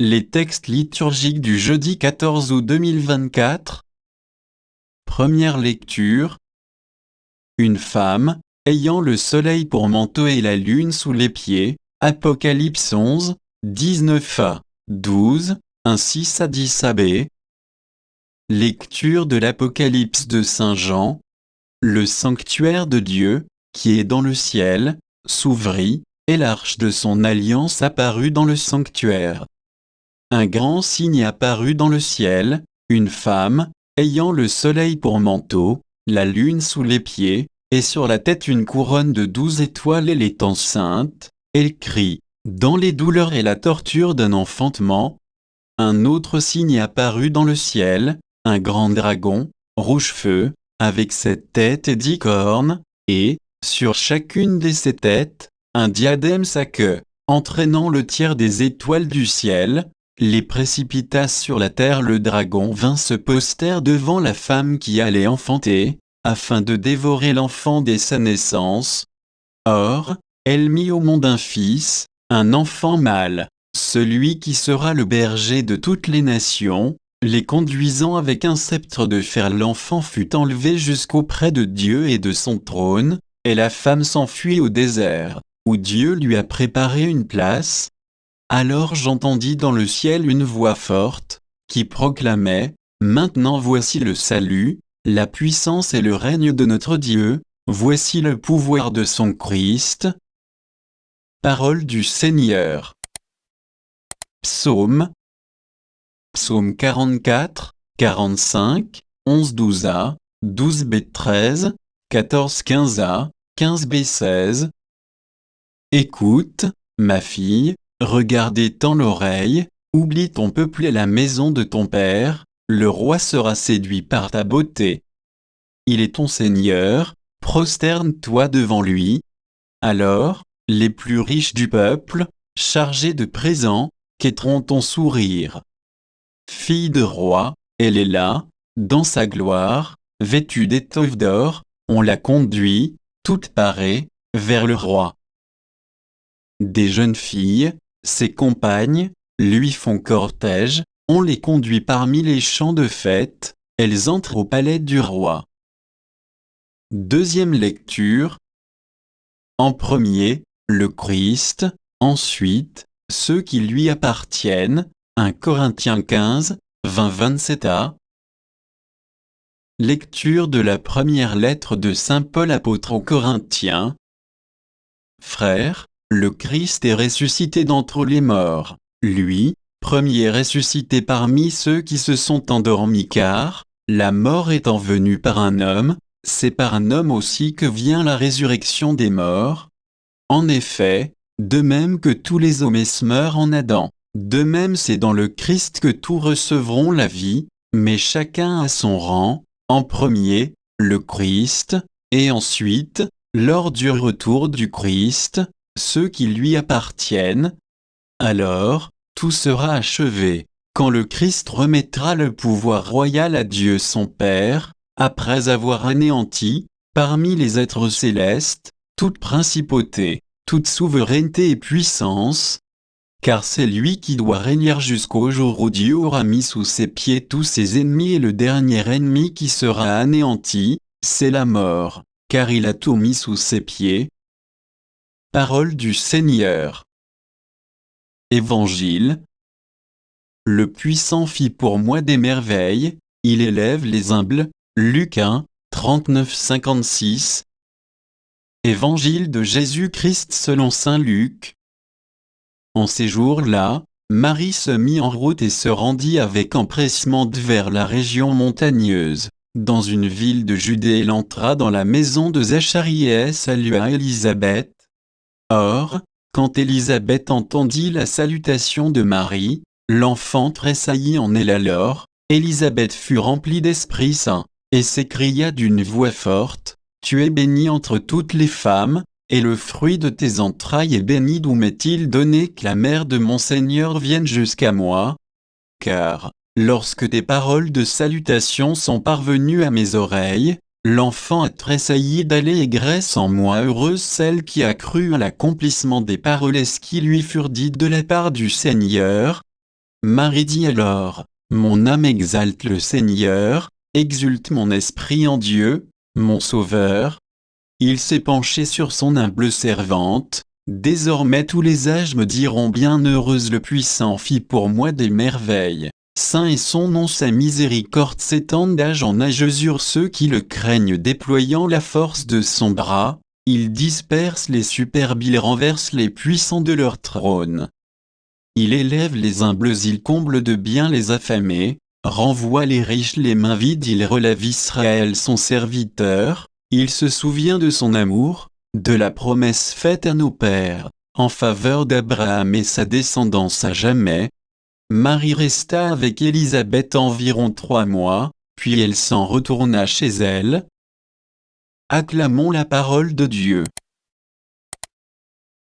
Les textes liturgiques du jeudi 14 août 2024. Première lecture. Une femme, ayant le soleil pour manteau et la lune sous les pieds. Apocalypse 11, 19 à 12, 1-6 à 10b. Lecture de l'Apocalypse de Saint Jean. Le sanctuaire de Dieu, qui est dans le ciel, s'ouvrit, et l'arche de son alliance apparut dans le sanctuaire. Un grand signe apparut dans le ciel, une femme, ayant le soleil pour manteau, la lune sous les pieds, et sur la tête une couronne de 12 étoiles. Elle est enceinte, elle crie, dans les douleurs et la torture d'un enfantement. Un autre signe apparut dans le ciel, un grand dragon, rouge feu, avec 7 têtes et 10 cornes, et, sur chacune de ces têtes, un diadème sa queue, entraînant le tiers des étoiles du ciel, les précipita sur la terre. Le dragon vint se poster devant la femme qui allait enfanter, afin de dévorer l'enfant dès sa naissance. Or, elle mit au monde un fils, un enfant mâle, celui qui sera le berger de toutes les nations. Les conduisant avec un sceptre de fer, l'enfant fut enlevé jusqu'auprès de Dieu et de son trône, et la femme s'enfuit au désert, où Dieu lui a préparé une place. Alors j'entendis dans le ciel une voix forte, qui proclamait, « Maintenant voici le salut, la puissance et le règne de notre Dieu, voici le pouvoir de son Christ. » Parole du Seigneur. Psaume 44, 45, 11-12a, 12b13, 14-15a, 15b16. Écoute, ma fille, regardez tends l'oreille, oublie ton peuple et la maison de ton père, le roi sera séduit par ta beauté. Il est ton Seigneur, prosterne-toi devant lui. Alors, les plus riches du peuple, chargés de présents, quêteront ton sourire. Fille de roi, elle est là, dans sa gloire, vêtue d'étoffes d'or, on la conduit, toute parée, vers le roi. Des jeunes filles, ses compagnes, lui font cortège, on les conduit parmi les champs de fête, elles entrent au palais du roi. Deuxième lecture. En premier, le Christ, ensuite, ceux qui lui appartiennent. 1 Corinthiens 15, 20-27a. Lecture de la première lettre de saint Paul apôtre aux Corinthiens. Frères, le Christ est ressuscité d'entre les morts, lui, premier ressuscité parmi ceux qui se sont endormis, car, la mort étant venue par un homme, c'est par un homme aussi que vient la résurrection des morts. En effet, de même que tous les hommes meurent en Adam, de même c'est dans le Christ que tous recevront la vie, mais chacun à son rang, en premier, le Christ, et ensuite, lors du retour du Christ, ceux qui lui appartiennent. Alors, tout sera achevé, quand le Christ remettra le pouvoir royal à Dieu son Père, après avoir anéanti, parmi les êtres célestes, toute principauté, toute souveraineté et puissance, car c'est lui qui doit régner jusqu'au jour où Dieu aura mis sous ses pieds tous ses ennemis, et le dernier ennemi qui sera anéanti, c'est la mort, car il a tout mis sous ses pieds. Parole du Seigneur. Évangile. Le puissant fit pour moi des merveilles, il élève les humbles. Luc 1, 39-56. Évangile de Jésus-Christ selon saint Luc. En ces jours-là, Marie se mit en route et se rendit avec empressement vers la région montagneuse. Dans une ville de Judée, elle entra dans la maison de Zacharie et salua Élisabeth. Or, quand Élisabeth entendit la salutation de Marie, l'enfant tressaillit en elle. Alors, Élisabeth fut remplie d'Esprit Saint, et s'écria d'une voix forte, « Tu es bénie entre toutes les femmes, et le fruit de tes entrailles est béni. D'où m'est-il donné que la mère de mon Seigneur vienne jusqu'à moi? Car, lorsque tes paroles de salutation sont parvenues à mes oreilles, l'enfant a tressailli d'allégresse en moi. Heureuse celle qui a cru à l'accomplissement des paroles qui lui furent dites de la part du Seigneur. » Marie dit alors, « Mon âme exalte le Seigneur, exulte mon esprit en Dieu, mon Sauveur. » Il s'est penché sur son humble servante. Désormais tous les âges me diront bienheureuse le puissant fit pour moi des merveilles. Saint est son nom, sa miséricorde s'étend d'âge en âge sur ceux qui le craignent déployant la force de son bras. Il disperse les superbes, il renverse les puissants de leur trône. Il élève les humbles, il comble de bien les affamés, renvoie les riches les mains vides, il relève Israël son serviteur, il se souvient de son amour, de la promesse faite à nos pères, en faveur d'Abraham et sa descendance à jamais. Marie resta avec Élisabeth environ 3 mois, puis elle s'en retourna chez elle. Acclamons la parole de Dieu.